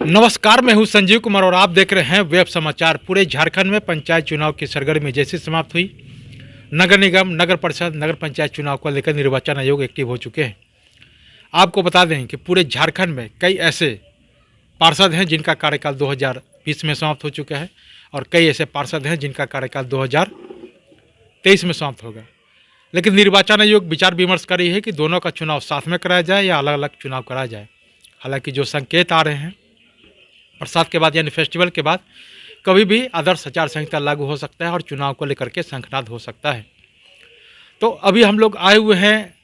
नमस्कार, मैं हूं संजीव कुमार और आप देख रहे हैं वेब समाचार। पूरे झारखंड में पंचायत चुनाव की सरगर्मी जैसे समाप्त हुई, नगर निगम, नगर परिषद, नगर पंचायत चुनाव को लेकर निर्वाचन आयोग एक्टिव हो चुके हैं। आपको बता दें कि पूरे झारखंड में कई ऐसे पार्षद हैं जिनका कार्यकाल 2020 में समाप्त हो चुका है और कई ऐसे पार्षद हैं जिनका कार्यकाल 2023 में समाप्त होगा। लेकिन निर्वाचन आयोग विचार विमर्श कर रही है कि दोनों का चुनाव साथ में कराया जाए या अलग अलग चुनाव कराया जाए। हालांकि जो संकेत आ रहे हैं, प्रसाद के बाद यानी फेस्टिवल के बाद कभी भी आदर्श आचार संहिता लागू हो सकता है और चुनाव को लेकर के शंखनाद हो सकता है। तो अभी हम लोग आए हुए हैं,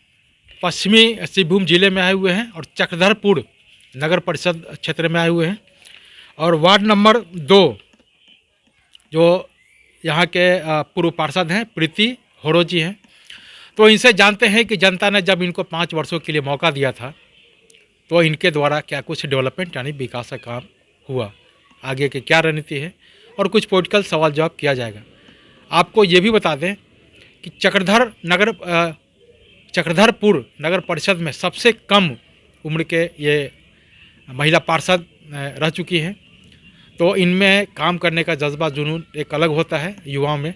पश्चिमी सिंहभूम जिले में आए हुए हैं और चक्रधरपुर नगर परिषद क्षेत्र में आए हुए हैं और वार्ड नंबर 2 जो यहाँ के पूर्व पार्षद हैं प्रीति होरो जी हैं। तो इनसे जानते हैं कि जनता ने जब इनको 5 वर्षों के लिए मौका दिया था तो इनके द्वारा क्या कुछ डेवलपमेंट यानी विकास का काम हुआ, आगे की क्या रणनीति है और कुछ पॉलिटिकल सवाल जवाब किया जाएगा। आपको ये भी बता दें कि चक्रधरपुर नगर परिषद में सबसे कम उम्र के ये महिला पार्षद रह चुकी हैं। तो इनमें काम करने का जज्बा जुनून एक अलग होता है युवाओं में।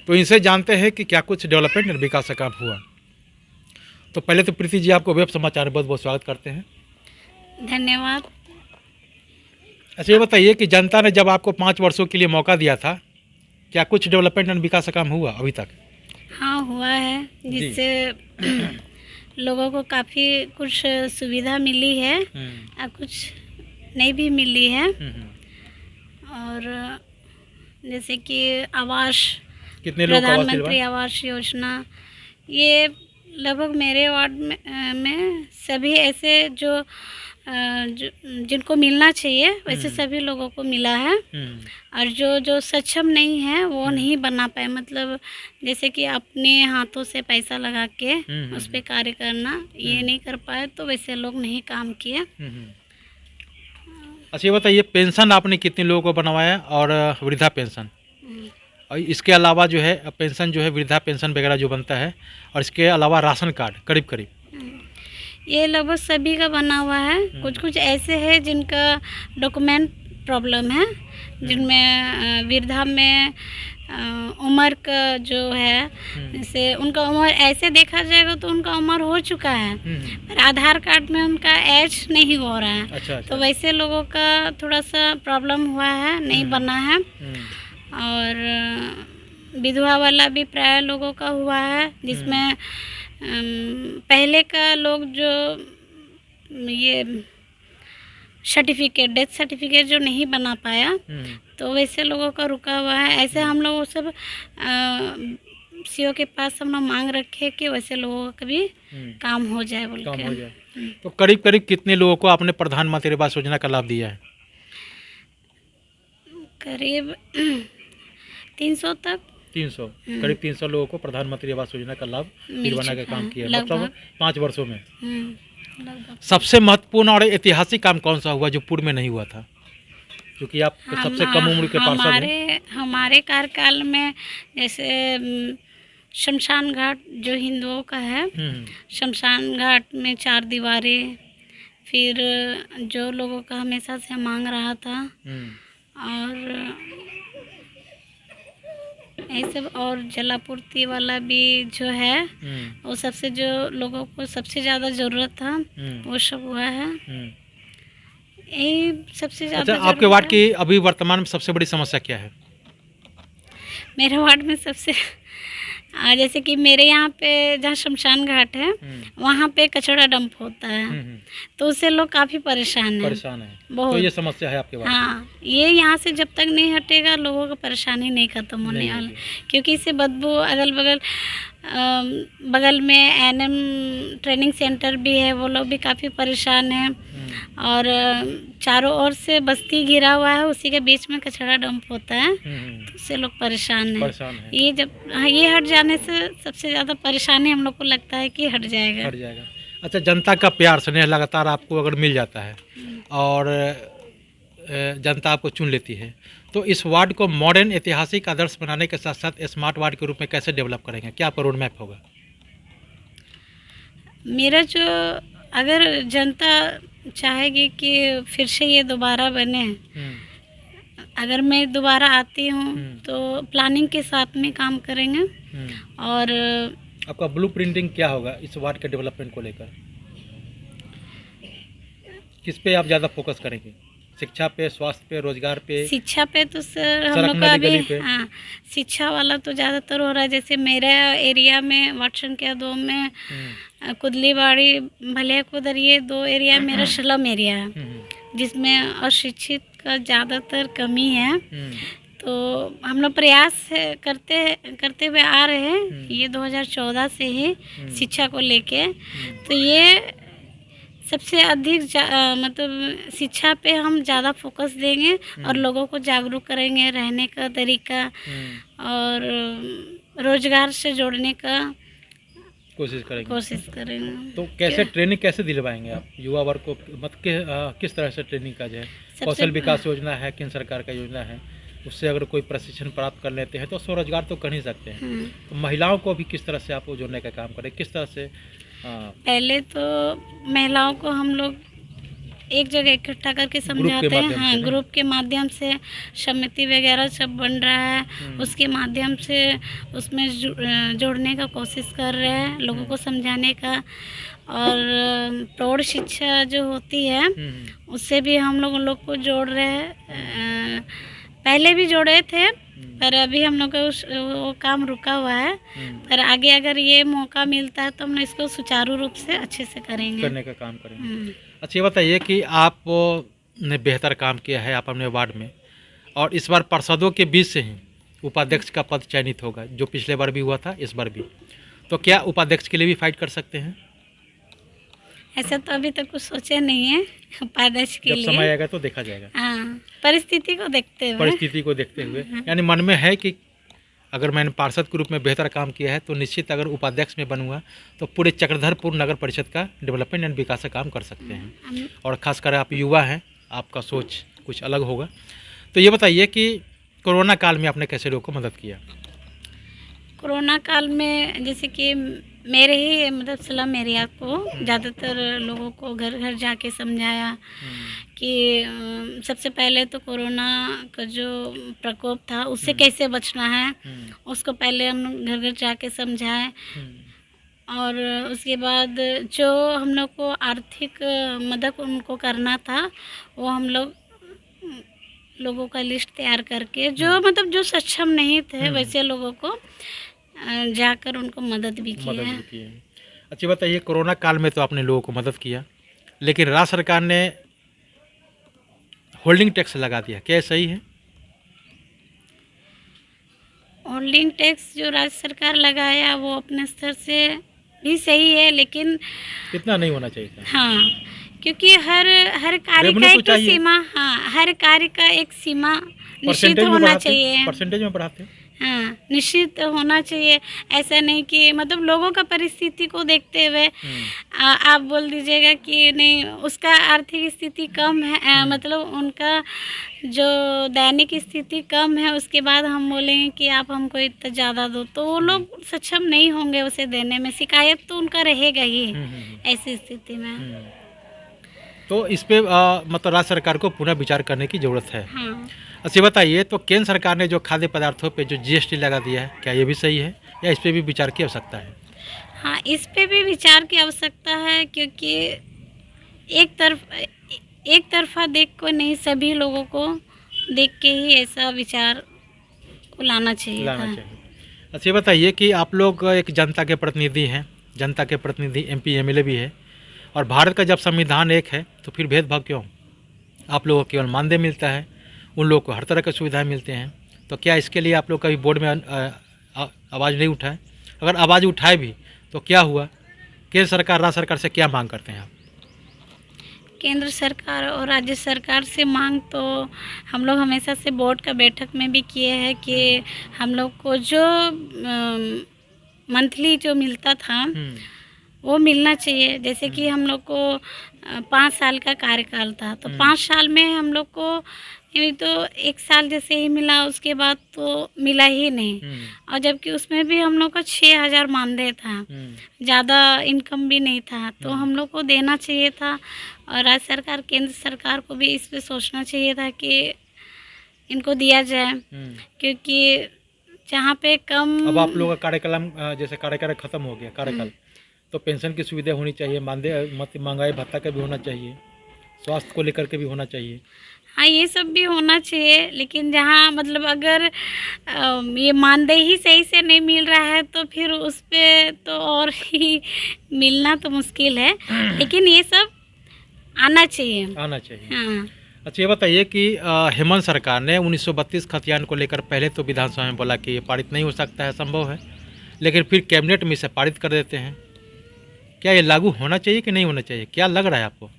तो इनसे जानते हैं कि क्या कुछ डेवलपमेंट और विकास का काम हुआ। तो पहले तो प्रीति जी, आपको वेब समाचार में बहुत बहुत स्वागत करते हैं। धन्यवाद। अच्छा, ये बताइए कि जनता ने जब आपको 5 वर्षों के लिए मौका दिया था, क्या कुछ डेवलपमेंट एंड विकास का काम हुआ अभी तक? हाँ, हुआ है, जिससे लोगों को काफ़ी कुछ सुविधा मिली है और कुछ नहीं भी मिली है। और जैसे कि आवास, कितने लोग प्रधानमंत्री आवास योजना, ये लगभग मेरे वार्ड में सभी ऐसे जो जिनको मिलना चाहिए वैसे सभी लोगों को मिला है। और जो सक्षम नहीं है वो नहीं बना पाए, मतलब जैसे कि अपने हाथों से पैसा लगा के उस पर कार्य करना, ये नहीं कर पाए, तो वैसे लोग नहीं काम किए। अच्छा, ये बताइए पेंशन आपने कितने लोगों को बनवाया और वृद्धा पेंशन, और इसके अलावा जो है पेंशन जो है वृद्धा पेंशन वगैरह जो बनता है, और इसके अलावा राशन कार्ड करीब करीब ये लगभग सभी का बना हुआ है। कुछ कुछ ऐसे हैं जिनका डॉक्यूमेंट प्रॉब्लम है, जिनमें वृद्धा में उम्र का जो है, जैसे उनका उम्र ऐसे देखा जाएगा तो उनका उम्र हो चुका है, पर आधार कार्ड में उनका एज नहीं हो रहा है। अच्छा। तो वैसे लोगों का थोड़ा सा प्रॉब्लम हुआ है, नहीं बना है। और विधवा वाला भी प्राय लोगों का हुआ है, जिसमें पहले का लोग जो ये सर्टिफिकेट, डेथ सर्टिफिकेट जो नहीं बना पाया, तो वैसे लोगों का रुका हुआ है। ऐसे हम लोग सब सीओ के पास हम लोग मांग रखे कि वैसे लोगों का भी काम हो जाए बोल के। तो करीब करीब कितने लोगों को आपने प्रधानमंत्री आवास योजना का लाभ दिया है? करीब 300 तक। 300, करीब 300 लोगों को प्रधानमंत्री आवास योजना का लाभ दिलवाने का काम किया, मतलब 5 वर्षों में। सबसे महत्वपूर्ण और ऐतिहासिक काम कौन सा हुआ जो पूर्व में नहीं हुआ था, क्योंकि आप सबसे कम उम्र के पार्षद हैं? हमारे कार्यकाल में जैसे शमशान घाट जो हिंदुओं का है, शमशान घाट में 4 दीवारें, फिर जो लोगों का हमेशा से मांग रहा था, और ऐसे, और जलापूर्ति वाला भी जो है वो सबसे जो लोगों को सबसे ज़्यादा ज़रूरत था वो सब हुआ है। यही सबसे ज़्यादा। अच्छा, आपके वार्ड की अभी वर्तमान में सबसे बड़ी समस्या क्या है? मेरे वार्ड में सबसे जैसे कि मेरे यहाँ पे जहाँ शमशान घाट है वहाँ पे कचरा डंप होता है, तो उससे लोग काफ़ी परेशान हैं बहुत। तो ये समस्या है आपके वार्ड? हाँ, ये यहाँ से जब तक नहीं हटेगा लोगों को परेशानी नहीं खत्म होने वाला, क्योंकि इससे बदबू अगल बगल में एनएम ट्रेनिंग सेंटर भी है, वो लोग भी काफ़ी परेशान हैं। और चारों ओर से बस्ती घिरा हुआ है, उसी के बीच में कचरा डंप होता है, तो उससे लोग परेशान हैं। ये जब ये हट जाने से सबसे ज़्यादा परेशानी हम लोग को लगता है कि हट जाएगा। अच्छा, जनता का प्यार स्नेह लगातार आपको अगर मिल जाता है और जनता आपको चुन लेती है, तो इस वार्ड को मॉडर्न ऐतिहासिक आदर्श बनाने के साथ साथ स्मार्ट वार्ड के रूप में कैसे डेवलप करेंगे? क्या आपका रोड मैप होगा? मेरा जो, अगर जनता चाहेगी कि फिर से ये दोबारा बने। अगर मैं दोबारा आती हूँ तो प्लानिंग के साथ में काम करेंगे। और आपका ब्लू प्रिंटिंग क्या होगा इस वार्ड के डेवलपमेंट को लेकर? किस पे आप ज़्यादा फोकस करेंगे? शिक्षा पे, स्वास्थ्य पे, रोजगार पे? शिक्षा पे तो सर हम सड़क लोग का नली अभी गली पे? हाँ, शिक्षा वाला तो ज़्यादातर हो रहा है। जैसे मेरे एरिया में वार्ड संख्या 2 में कुदलीबाड़ी, भलियाकुदर, ये 2 एरिया मेरा स्लम एरिया है, जिसमें अशिक्षित का ज़्यादातर कमी है। तो हम लोग प्रयास करते हुए आ रहे हैं ये 2014 से ही शिक्षा को लेके। तो ये सबसे अधिक मतलब शिक्षा पे हम ज़्यादा फोकस देंगे और लोगों को जागरूक करेंगे रहने का तरीका और रोजगार से जोड़ने का कोशिश करेंगे। तो कैसे ट्रेनिंग कैसे दिलवाएंगे आप युवा वर्ग को? मतलब किस तरह से ट्रेनिंग का जो है, कौशल विकास योजना है, केंद्र सरकार का योजना है, उससे अगर कोई प्रशिक्षण प्राप्त कर लेते हैं तो स्वरोजगार तो कर ही सकते हैं। तो महिलाओं को भी किस तरह से आप जोड़ने का काम करें, किस तरह से? पहले तो महिलाओं को हम लोग एक जगह इकट्ठा करके समझाते हैं। हाँ, ग्रुप के माध्यम से समिति वगैरह सब बन रहा है, उसके माध्यम से उसमें जोड़ने का कोशिश कर रहे हैं, लोगों को समझाने का। और प्रौढ़ शिक्षा जो होती है उससे भी हम लोग को जोड़ रहे हैं। पहले भी जोड़े थे पर अभी हम लोग का वो काम रुका हुआ है। पर आगे अगर ये मौका मिलता है तो हम इसको सुचारू रूप से अच्छे से करने का काम करेंगे। अच्छा, ये बताइए कि आपने बेहतर काम किया है आप अपने वार्ड में, और इस बार पार्षदों के बीच से ही उपाध्यक्ष का पद चयनित होगा, जो पिछले बार भी हुआ था, इस बार भी। तो क्या उपाध्यक्ष के लिए भी फाइट कर सकते हैं? ऐसा तो अभी तक कुछ सोचे नहीं है उपाध्यक्ष के लिए। जब समय आएगा तो देखा जाएगा। हाँ, परिस्थिति को देखते हुए यानी मन में है कि अगर मैंने पार्षद के रूप में बेहतर काम किया है तो निश्चित अगर उपाध्यक्ष में बनूंगा तो पूरे चक्रधरपुर नगर परिषद का डेवलपमेंट एंड विकास का काम कर सकते हैं। और खासकर आप युवा हैं, आपका सोच कुछ अलग होगा। तो ये बताइए कि कोरोना काल में आपने कैसे लोगों को मदद किया? कोरोना काल में जैसे कि मेरे ही मतलब स्लम एरिया को ज़्यादातर लोगों को घर घर जाके समझाया कि सबसे पहले तो कोरोना का जो प्रकोप था उससे कैसे बचना है, उसको पहले हम घर घर जाके समझाए। और उसके बाद जो हम लोग को आर्थिक मदद उनको करना था वो हम लोगों का लिस्ट तैयार करके जो मतलब जो सक्षम नहीं थे वैसे लोगों को जाकर उनको मदद भी की है। अच्छा, बताइए कोरोना काल में तो आपने लोगों को मदद किया, लेकिन राज्य सरकार ने होल्डिंग टैक्स लगा दिया, क्या सही है? होल्डिंग टैक्स जो राज्य सरकार लगाया वो अपने स्तर से भी सही है, लेकिन इतना नहीं होना चाहिए था। हाँ, क्योंकि हर कार्य का एक सीमा, हाँ, हर कार्य का एक सीमा निश्चित होना चाहिए। परसेंटेज में बढ़ाते हैं। हाँ, निश्चित होना चाहिए। ऐसा नहीं कि मतलब लोगों का परिस्थिति को देखते हुए आप बोल दीजिएगा कि नहीं उसका आर्थिक स्थिति कम है, मतलब उनका जो दैनिक स्थिति कम है, उसके बाद हम बोलेंगे कि आप हमको इतना ज़्यादा दो, तो वो लोग सक्षम नहीं होंगे उसे देने में। शिकायत तो उनका रहेगा ही ऐसी स्थिति में। तो इस पे मतलब राज्य सरकार को पुनः विचार करने की ज़रूरत है। हाँ। अच्छा, बताइए तो केंद्र सरकार ने जो खाद्य पदार्थों पे जो GST लगा दिया है, क्या ये भी सही है या इस पे भी विचार की आवश्यकता है? हाँ, इस पे भी विचार की आवश्यकता है, क्योंकि एक तरफा देख को नहीं, सभी लोगों को देख के ही ऐसा विचार को लाना चाहिए। अच्छा, बताइए कि आप लोग एक जनता के प्रतिनिधि हैं, जनता के प्रतिनिधि MP MLA भी है, और भारत का जब संविधान एक है तो फिर भेदभाव क्यों? आप लोगों को केवल मानदेय मिलता है, उन लोगों को हर तरह की सुविधाएं मिलते हैं। तो क्या इसके लिए आप लोग कभी बोर्ड में आवाज़ नहीं उठाए? अगर आवाज़ उठाए भी तो क्या हुआ? केंद्र सरकार राज्य सरकार से क्या मांग करते हैं आप? केंद्र सरकार और राज्य सरकार से मांग तो हम लोग हमेशा से बोर्ड का बैठक में भी किए हैं कि हम लोग को जो मंथली जो मिलता था वो मिलना चाहिए। जैसे कि हम लोग को 5 साल का कार्यकाल था, तो 5 साल में हम लोग को नहीं तो 1 साल जैसे ही मिला, उसके बाद तो मिला ही नहीं। और जबकि उसमें भी हम लोग का 6,000 मानदेय था, ज़्यादा इनकम भी नहीं था, तो हम लोग को देना चाहिए था। और राज्य सरकार, केंद्र सरकार को भी इस पे सोचना चाहिए था कि इनको दिया जाए, क्योंकि जहाँ पे कम। अब आप लोगों का कार्यकाल जैसे कार्यकाल खत्म हो गया कार्यकाल, तो पेंशन की सुविधा होनी चाहिए, मानदेय महंगाई भत्ता का भी होना चाहिए, स्वास्थ्य को लेकर के भी होना चाहिए। हाँ, ये सब भी होना चाहिए, लेकिन जहाँ मतलब अगर ये मानदेय ही सही से नहीं मिल रहा है तो फिर उस पे तो और ही मिलना तो मुश्किल है, लेकिन ये सब आना चाहिए। हाँ। अच्छा, ये बताइए कि हेमंत सरकार ने 1932 खतियान को लेकर पहले तो विधानसभा में बोला कि ये पारित नहीं हो सकता है, संभव है, लेकिन फिर कैबिनेट में इसे पारित कर देते हैं। क्या ये लागू होना चाहिए कि नहीं होना चाहिए, क्या लग रहा है आपको?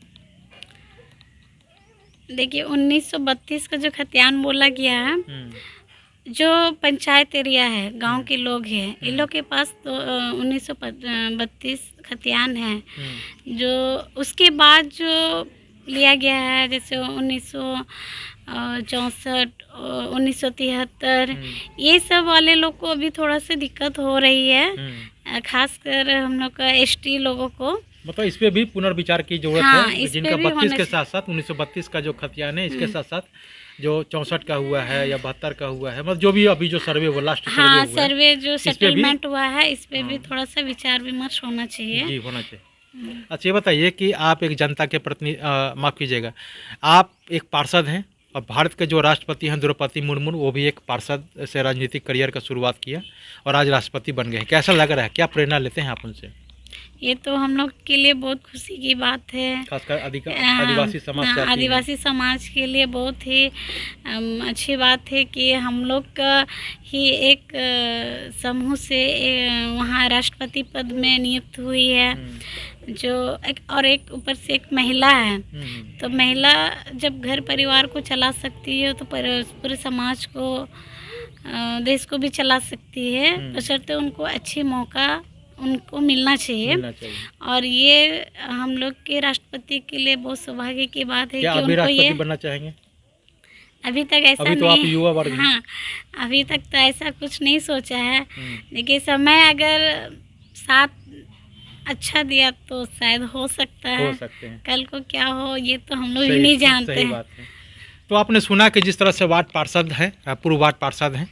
देखिए, 1932 का जो खतियान बोला गया है, जो पंचायत एरिया है, गांव के लोग हैं, इन लोग के पास तो 1932 खतियान है। जो उसके बाद जो लिया गया है, जैसे 1964, 1973, ये सब वाले लोग को अभी थोड़ा सा दिक्कत हो रही है, खासकर हम लोग का एसटी लोगों को। मतलब इस पे भी पुनर्विचार की जरूरत हाँ, है, जिनका 32 के साथ साथ 1932 का जो खतियान है, इसके साथ साथ जो 64 का हुआ है या 72 का हुआ है, मतलब जो भी अभी जो सर्वे हुआ, लास्ट सर्वे हाँ, हुआ सर्वे जो सेटलमेंट हुआ है, इस पे भी थोड़ा सा विचार विमर्श होना चाहिए। जी, होना चाहिए। अच्छा, ये बताइए कि आप एक जनता के माफ़ कीजिएगा, आप एक पार्षद हैं और भारत के जो राष्ट्रपति हैं द्रौपदी मुर्मू, वो भी एक पार्षद से राजनीतिक करियर का शुरुआत किया और आज राष्ट्रपति बन गए हैं। कैसा लग रहा है, क्या प्रेरणा लेते हैं आप उनसे? ये तो हम लोग के लिए बहुत खुशी की बात है, खासकर आदिवासी समाज। आदिवासी समाज के लिए बहुत ही अच्छी बात है कि हम लोग का ही एक समूह से वहाँ राष्ट्रपति पद में नियुक्त हुई है, जो एक ऊपर से एक महिला है। तो महिला जब घर परिवार को चला सकती है तो पूरे समाज को, देश को भी चला सकती है, बशर्ते उनको अच्छी मौका उनको मिलना चाहिए। और ये हम लोग के राष्ट्रपति के लिए बहुत सौभाग्य की बात है कि उनको ये बनना चाहेंगे। अभी तक ऐसा अभी तो नहीं, आप युवा वर्ग। हाँ, अभी तक तो ऐसा कुछ नहीं सोचा है, लेकिन समय अगर साथ अच्छा दिया तो शायद हो सकता है। हो सकते हैं। कल को क्या हो ये तो हम लोग भी नहीं जानते हैं। बात है। तो आपने सुना कि जिस तरह से वार्ड पार्षद हैं, पूर्व वार्ड पार्षद हैं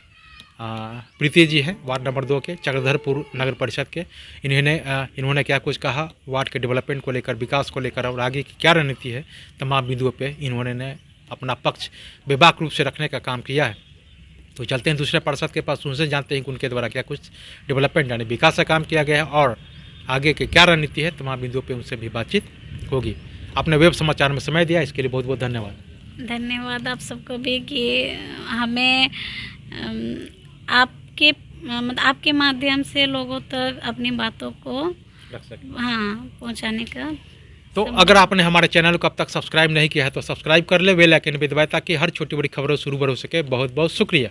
प्रीति जी हैं, वार्ड नंबर 2 के चक्रधरपुर नगर परिषद के, इन्होंने क्या कुछ कहा वार्ड के डेवलपमेंट को लेकर, विकास को लेकर और आगे की क्या रणनीति है, तमाम बिंदुओं पे इन्होंने अपना पक्ष बेबाक रूप से रखने का काम किया है। तो चलते हैं दूसरे पार्षद के पास, उनसे जानते हैं कि उनके द्वारा क्या कुछ डेवलपमेंट यानी विकास का काम किया गया है और आगे की क्या रणनीति है, तमाम बिंदुओं पर उनसे भी बातचीत होगी। आपने वेब समाचार में समय दिया, इसके लिए बहुत बहुत धन्यवाद। धन्यवाद आप सबको भी कि हमें आपके माध्यम से लोगों तक अपनी बातों को पहुंचाने का। तो अगर आपने हमारे चैनल को अब तक सब्सक्राइब नहीं किया है तो सब्सक्राइब कर ले, बेल आइकन भी दबाएं ताकि हर छोटी बड़ी खबरों से रूबरू हो सके। बहुत बहुत शुक्रिया।